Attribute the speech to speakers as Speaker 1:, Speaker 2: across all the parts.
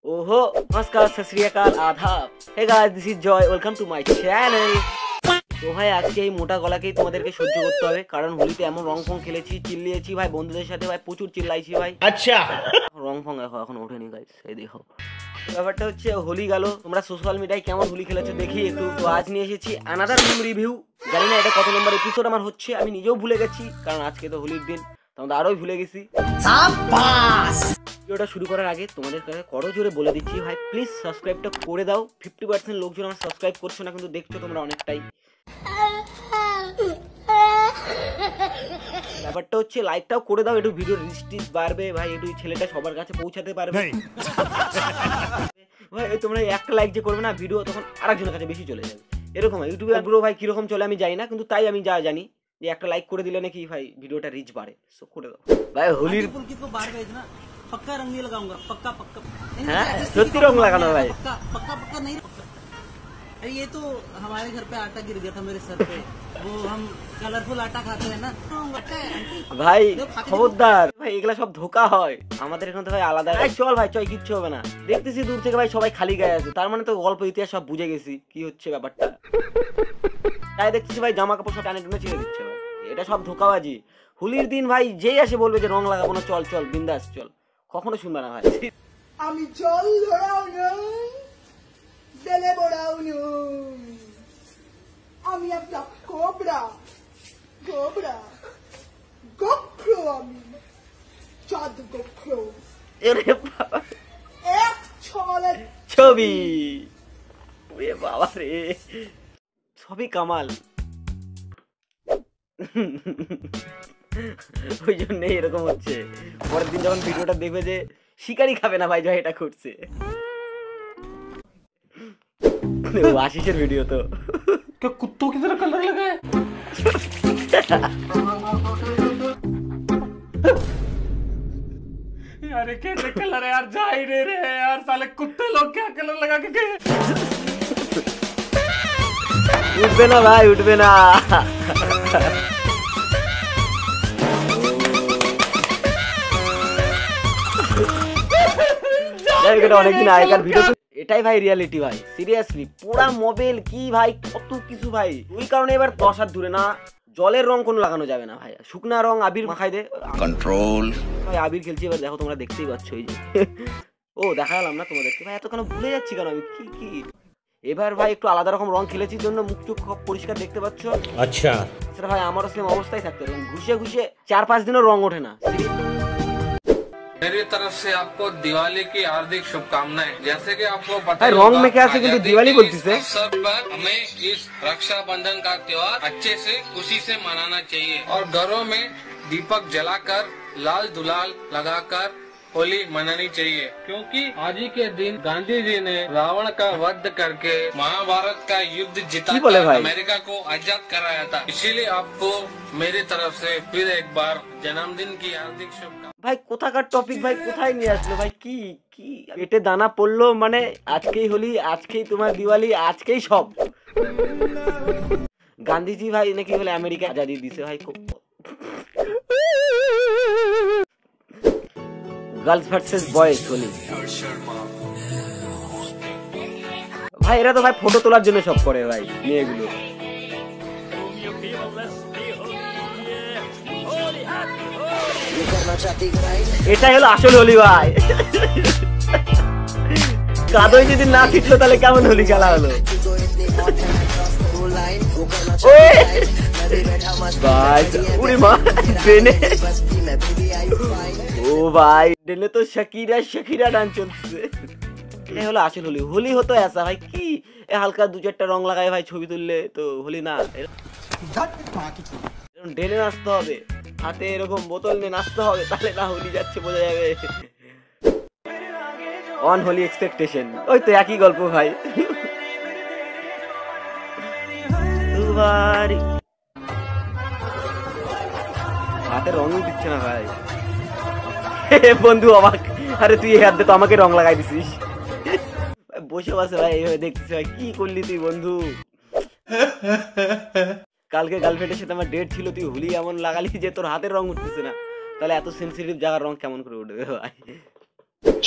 Speaker 1: ओहो नमस्कार सत श्री अकाल आदाब। हे गाइस दिस इज जय, वेलकम टू माय চ্যানেল। তো ভাই আজকে এই মোটা গলাকেই তোমাদেরকে সহ্য করতে হবে, কারণ হোলিতে এমন রং ফং খেলেছি, চিল্লিয়েছি ভাই, বন্ধুদের সাথে ভাই প্রচুর চিল্লাইছি ভাই। আচ্ছা রং ফং এখন ওঠেনি গাইস, এই দেখো। ব্যাপারটা হচ্ছে হোলি গেল, তোমরা সোশ্যাল মিডিয়ায় কেমন হোলি খেলেছো দেখি একটু। তো আজ নিয়ে এসেছি আনাদার ফিল্ম রিভিউ। জানি না এটা কত নম্বর এপিসোড আমার হচ্ছে, আমি নিজেও ভুলে গেছি, কারণ আজকে তো হোলির দিন, তোমরা আরোই ভুলে গেছি। ভিডিওটা শুরু করার আগে তোমাদের কাছে করো জোরে বলে দিচ্ছি ভাই, প্লিজ সাবস্ক্রাইবটা করে দাও। 50% লোকজন আমার সাবস্ক্রাইব করছো না, কিন্তু দেখছো তোমরা অনেকটাই। ব্যাপারটা হচ্ছে লাইকটাও করে দাও, একটু ভিডিও রিচ বাড়বে ভাই, একটু ছেলেটা সবার কাছে পৌঁছাতে পারবে ভাই। তোমরা একটা লাইক যে করবে না, ভিডিও তখন আরেকজনের কাছে বেশি চলে যাবে। এরকম ইউটিউবে গ্রো ভাই কিরকম চলে আমি জানি না, কিন্তু তাই আমি যা জানি যে একটা লাইক করে দিলে নাকি ভাই ভিডিওটা রিচ বাড়ে। সো করে দাও ভাই। হোলির
Speaker 2: पक्का रंग नहीं लगाऊंगा, पक्का पक्का।
Speaker 1: सत्य रंग लगाना भाई,
Speaker 2: पक्का पक्का नहीं। अरे ये तो हमारे घर पे आटा गिर गया था मेरे सर पे, वो हम कलरफुल आटा खाते हैं ना
Speaker 1: ভাই। খবরদার ভাই, এগুলা সব ধোকা হয়, আমাদের এখানে তো ভাই আলাদা। চল ভাই চল, কিচ্ছু হবে না। দেখতেছি দূর থেকে ভাই সবাই খালি গায়ে আছে, তার মানে তো গল্প ইতিহাস সব বুঝে গেছি কি হচ্ছে ব্যাপারটা। তাই দেখতেছি ভাই জামা কাপড় সব টানে টুনে ছিঁড়ে দিচ্ছে ভাই, এটা সব ধোকাবাজি। হোলির দিন ভাই যেই আসে বলবে যে রং লাগাবো না, চল চল বিন্দাস চল, কখনো শুনবে না ভাই।
Speaker 3: আমি জল ধরাও না, বেলে বড়াও না, আমি একটা কোবরা কোবরা গোখরো, আমি চাঁদ গোখরো।
Speaker 1: এরে বাবা,
Speaker 3: এক ছলের
Speaker 1: ছবি, ওরে বাবা রে, ছবি কামাল। ওই জন্যই এরকম হচ্ছে। পরের দিন যখন ভিডিওটা দেখবে যে শিকারি খাবে না ভাই, জয় এটা করছে। আশিসের ভিডিও তো
Speaker 2: कुत्तों की तरह कलर लगा है। यार कैसे कलर है यार, जा ही नहीं रहे यार, साले कुत्ते लोग क्या कलर लगा के गए।
Speaker 1: उठबे ना भाई, उठबे ना। অনেকদিন আগেকার ভিডিও, এটাই ভাই রিয়ালিটি ভাই, সিরিয়াসলি পুরা মোবাইল কি ভাই, কত কিছু ভাই। ওই কারণে এবার 10 হাত দূরে না, জলের রং কোনো লাগানো যাবে না ভাই, শুকনা রং আবির মাখাই দে, কন্ট্রোল ভাই। আবির খেলছি এবার, দেখো তোমরা দেখতেই পাচ্ছ এই যে। ও দেখালাম না তোমাদেরকে ভাই, এত কেন ভুলে যাচ্ছি কেন আমি, কি কি। এবার ভাই একটু আলাদা রকম রং খেলেছি জন্য মুখ চোখ পরিষ্কার দেখতে পাচ্ছ। আচ্ছা সেটা ভাই আমারও সেম অবস্থায় থাকতে হবে, ঘুষে ঘুষে 4-5 দিনও রং ওঠে না।
Speaker 4: मेरी तरफ से आपको दिवाली की हार्दिक शुभकामनाएं। जैसे कि आपको पता है
Speaker 1: रंग में क्या से दिवाली बोलती है,
Speaker 4: अवसर पर हमें इस रक्षाबंधन का त्योहार अच्छे से खुशी से मनाना चाहिए और घरों में दीपक जलाकर लाल गुलाल लगाकर होली मनानी चाहिए, क्योंकि आज ही के दिन गांधी जी ने रावण का वध करके महाभारत का युद्ध जिताकर अमेरिका को आजाद कराया था। इसीलिए आपको मेरी तरफ से फिर एक बार जन्मदिन की हार्दिक शुभकामनाएं।
Speaker 1: ভাই কোথাকার টপিক ভাই, কোথায় নিয়ে আসলো ভাই, কি কি পেটে দানা পড়লো মানে। আজকেই হোলি, আজকেই তোমার দিওয়ালি, আজকেই সব। গান্ধীজি ভাই নাকি বলে আমেরিকা আজাদি দিছে ভাই। গার্লস ভার্সেস বয়েজ হোলি ভাই, এরা তো ভাই ফটো তোলার জন্য সব করে ভাই মেয়েগুলো। এটাই হলো আসল হোলি ভাই। কাদয় যদি না ফিটলো তাহলে কেমন হোলি খেলা হলো ভাই। ও ভাই ডেনে তো শাকিরা শাকিরা ডান্স চলছে। এটাই হলো আসল হোলি। হোলি হতো ऐसा ভাই, কি হালকা 2-4টা রং লাগায় ভাই ছবি তুললে তো হোলি না। ডেনে নাচতে হবে, হাতে এরকম বোতল নিয়ে নাচতে হবে, তাহলে না হোলি যাচ্ছে বোঝা যাবে। অন হোলি এক্সপেকটেশন, ওই তো একই গল্প ভাই। হাতে রঙই দিচ্ছে না ভাই। বন্ধু অবাক, আরে তুই হাত দিয়ে তো আমাকে রং লাগাই দিছিস। বসে বসে ভাই এইভাবে দেখছিস ভাই, কি করলি তুই বন্ধু। কালকে গার্লফ্রেন্ডের সাথে আমার ডেট ছিল, তুই হোলি এমন লাগালি যে তোর হাতের রং উঠতেছে না। তাহলে এত সেনসিটিভ জায়গার রং কেমন করে উঠবে ভাই?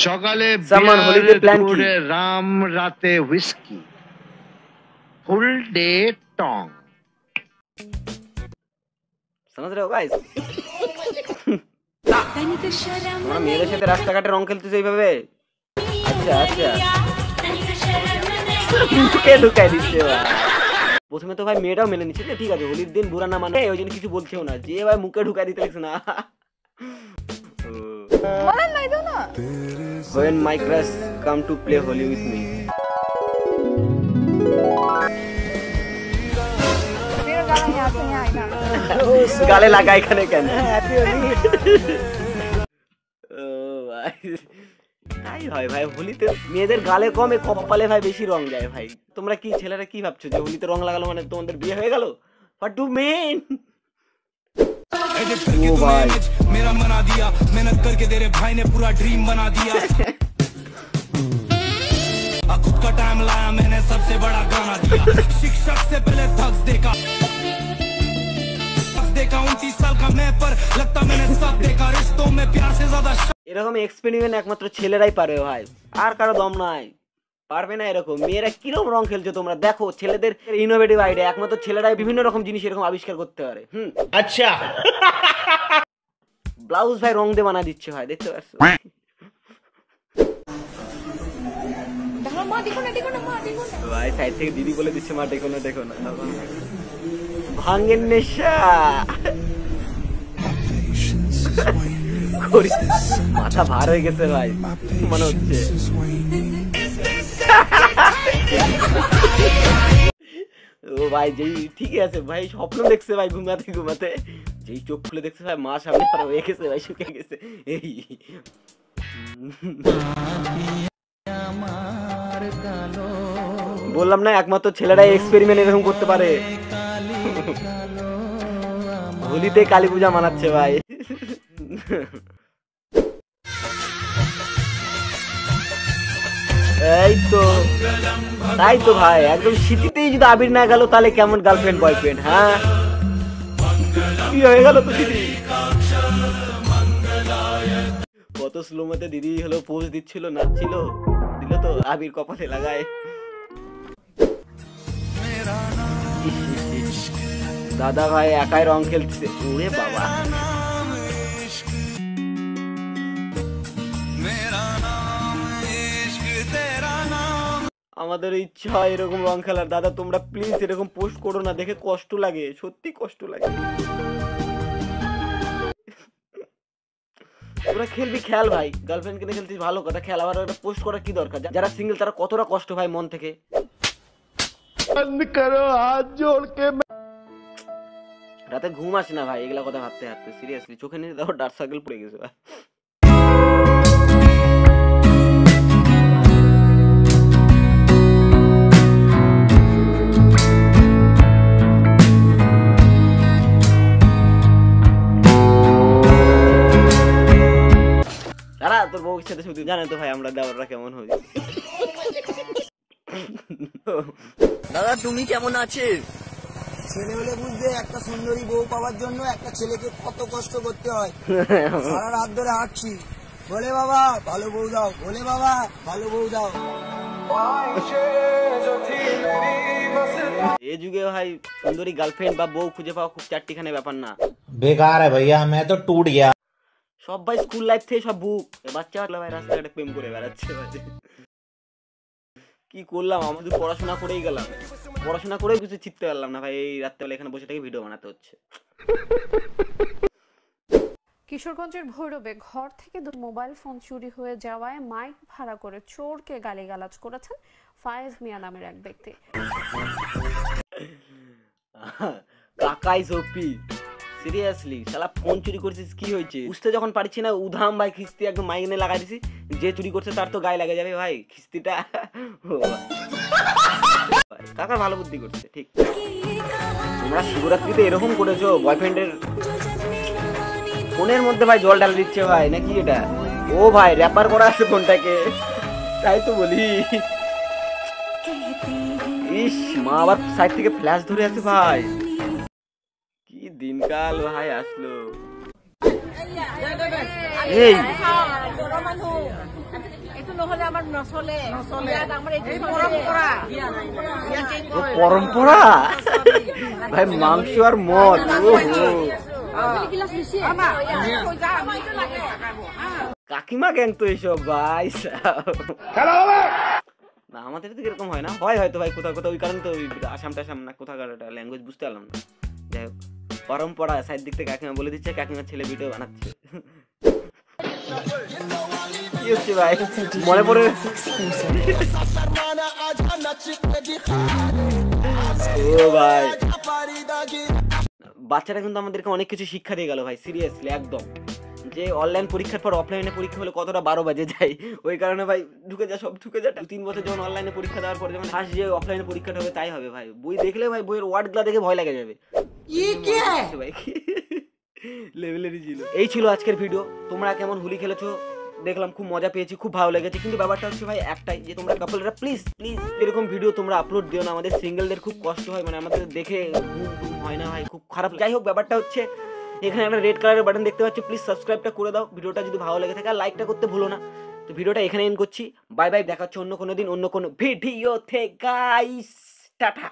Speaker 5: সকালে
Speaker 1: সালমান হোলিডে প্ল্যান কি?
Speaker 5: রাম, রাতে হুইস্কি, ফুল ডে টং।
Speaker 1: समझ रहे हो गाइस? তোমরা মেয়েদের সাথে রাস্তাঘাটে রং খেলতেছো এইভাবে? আচ্ছা আচ্ছা, মুখে ঢুকাই দিচ্ছে ভাই। প্রথমে তো ভাই মেয়েটাও মেনে নিচ্ছে যে ঠিক আছে হোলির দিন বুড়া না মানে, ওই জন্য কিছু বলছেও না, যে ভাই মুখে ঢুকাই দিতে লাগছে না। When my crush come to play Holi with me. গালে লাগা এখানে কেন? ও ভাই তাই হয় ভাই, হোলিতে মেয়েদের গালে কমে কপালে ভাই বেশি রং যায় ভাই। তোমরা কি ছেলেরা কি ভাবছো যে হোলিতে রং লাগালো মানে তোমাদের বিয়ে হয়ে গেল? What do you mean? ओ भाई मेरा मना दिया, मेहनत करके तेरे भाई ने पूरा ड्रीम बना दिया। खुद का टाइम लाया मैंने, सबसे बड़ा गाना दिया। शिक्षक से पहले थक्स देखा 29 साल का मैं, पर लगता मैंने सब देखा, रिश्तों में प्यार से ज्यादा। এরকম এক্সপেরিমেন্ট একমাত্র ছেলেরাই পারে ভাই, আর কারো দম নাই, পারবে না এরকম। মেয়েরা কিরকম রং খেলছে তোমরা দেখো, ছেলেদের ইনোভেটিভ আইডিয়া, একমাত্র ছেলেরাই বিভিন্ন রকম জিনিস এরকম আবিষ্কার করতে পারে। আচ্ছা ব্লাউজ ভাই রং দিয়ে বানা দিচ্ছে ভাই, দেখতে পাচ্ছ ভাই, সাইড থেকে দিদি বলে দিচ্ছে মা দেখো না দেখো না, ভাঙেন নেশা মাথা ভার হয়ে গেছে ভাই মনে হচ্ছে। ও ভাই যেই ঠিকই আছে ভাই, স্বপ্ন দেখছে ভাই ঘুমাতে ঘুমাতে, যেই চোখ খুলে দেখছে ভাই মা সামনে পার হয়ে গেছে ভাই, শুকিয়ে গেছে। এই বললাম না একমাত্র ছেলেরাই এক্সপেরিমেন্ট এরকম করতে পারে। হোলিতে কালী পূজা মানাচ্ছে ভাই। এই তো তাই তো ভাই, একদম শীতিতেই যদি আবির না গেল তাহলে কেমন গার্লফ্রেন্ড বয়ফ্রেন্ড? হ্যাঁ কি হয়ে গেল তো দিদি? কত স্লো মতে দিদি হলো পোজ দিচ্ছিল, নাচছিল, দিল তো আবির কপালে লাগায়। দাদা ভাই একাই রং খেলছে, ওরে বাবা। আমাদের ইচ্ছা হয় এরকম রং খেলার, দাদা তোমরা প্লিজ এরকম পোস্ট করো না, দেখে কষ্ট লাগে, সত্যি কষ্ট লাগে। তোরা খেলবি খেল ভাই, গার্লফ্রেন্ড কিনে খেলছিস ভালো কথা, খেল, আবার একটা পোস্ট করার কি দরকার? যারা সিঙ্গেল তারা কতটা কষ্ট ভাই মন থেকে। রাতে ঘুম আসে না ভাই এগুলা কথা ভাবতে ভাবতে, সিরিয়াসলি চোখে নিয়ে দেখো ডার্ক সার্কেল পড়ে গেছে ভাই। দাঁড়া তোর বউর সাথে শুধু জানে তো ভাই আমরা দেওয়াররা কেমন হই। দাদা তুমি কেমন আছিস?
Speaker 6: ছেলে হলে বুঝবে একটা সুন্দরী বউ পাওয়ার জন্য একটা ছেলেকে কত কষ্ট করতে হয়। সারা রাত ধরে হাঁটছি, বলে বাবা ভালো বউ দাও, বলে বাবা ভালো বউ দাও।
Speaker 1: এই যুগে ভাই সুন্দরী গার্লফ্রেন্ড বা বউ খুঁজে পাওয়া খুব চারটিখানে ব্যাপার না।
Speaker 7: বেকার है भैया, मैं तो टूट गया।
Speaker 1: সব ভাই স্কুল লাইফ থেকে সব বুক, বাচ্চা ভাই রাস্তাঘাটে প্রেম করে বেড়াচ্ছে ভাই। কি করলাম, আমি তো পড়াশোনা করেই গেলাম, পড়াশোনা করেও কিছু শিখতে পারলাম না ভাই, এই রাত্রেবেলা এখানে বসে থেকে ভিডিও বানাতে হচ্ছে।
Speaker 8: কিশোরগঞ্জের ভৈরবে ঘর থেকে মোবাইল ফোন চুরি হয়ে যাওয়ায় মাইক ভাড়া করে চোরকে গালিগালাজ করেছেন ফায়েজ মিয়া নামের এক ব্যক্তি।
Speaker 1: কাকাই সোপি সিরিয়াসলি শালা ফোন চুরি করছিস কি হয়েছে? বুঝতে যখন পারছি না উধাম ভাই খিস্তি একদম মাইনে লাগাই দিছি, যে চুরি করছে তার তো গায়ে লাগে যাবে ভাই খিস্তিটা। কাকা ভালো বুদ্ধি করছে ঠিক। তোমরা শিবরাত্রিতে এরকম করেছো বয়ফ্রেন্ডের ফোনের মধ্যে ভাই জল ঢাল দিচ্ছে ভাই নাকি এটা? ও ভাই র্যাপার করা আছে ফোনটাকে, তাই তো বলি। ইস মা আবার সাইড থেকে ফ্ল্যাশ ধরে আছে ভাই, কি দিনকাল ভাই আসলো। এই পরম্পরা ভাই, মাংস আর মদ। কাকিমা গ্যাং তো এইসব ভাই। না আমাদের তো এরকম হয় না, হয় হয়তো ভাই কোথাও কোথাও, ওই কারণে তো আসাম টাসাম না কোথাকার একটা ল্যাঙ্গুয়েজ বুঝতে পারলাম না। যাই হোক, পরম্পরা সাইড দিক থেকে কাকিমা বলে দিচ্ছে, কাকিমার ছেলে ভিডিও বানাচ্ছে। কি হচ্ছে ভাই, মনে পড়ে ও ভাই। বাচ্চারা কিন্তু আমাদেরকে অনেক কিছু শিক্ষা দিয়ে গেল ভাই, সিরিয়াসলি একদম। যে অনলাইন পরীক্ষার পর অফলাইনে পরীক্ষা হলে কতটা 12 বাজে যায়, ওই কারণে ভাই ঢুকে যা, সব ঢুকে যা। 2-3 বছর যখন অনলাইনে পরীক্ষা দেওয়ার পর যখন ফার্স্ট যে অফলাইনে পরীক্ষাটা হবে তাই হবে ভাই। বই দেখলে ভাই বইয়ের ওয়ার্ডগুলো দেখে ভয় লাগে যাবে ভাই, লেভেলেরই ছিল। এই ছিল আজকের ভিডিও। তোমরা কেমন হোলি খেলেছো দেখলাম, খুব মজা পেয়েছি, খুব ভালো লেগেছে। কিন্তু ব্যাপারটা হচ্ছে ভাই একটাই, যে তোমরা কাপলরা প্লিজ প্লিজ এরকম ভিডিও তোমরা আপলোড দিও না। আমাদের সিঙ্গেলদের খুব কষ্ট হয়, মানে আমাদের দেখে ঘুম হয় না ভাই, খুব খারাপ। যাই হোক, ব্যাপারটা হচ্ছে এখানে একটা রেড কালারের বাটন দেখতে পাচ্ছ, প্লিজ সাবস্ক্রাইবটা করে দাও। ভিডিওটা যদি ভালো লেগে থাকে আর লাইকটা করতে ভুলো না। তো ভিডিওটা এখানে এন্ড করছি। বাই বাই, দেখা হচ্ছে অন্য কোনো দিন অন্য কোনো ভিডিওতে গাইস, টাটা।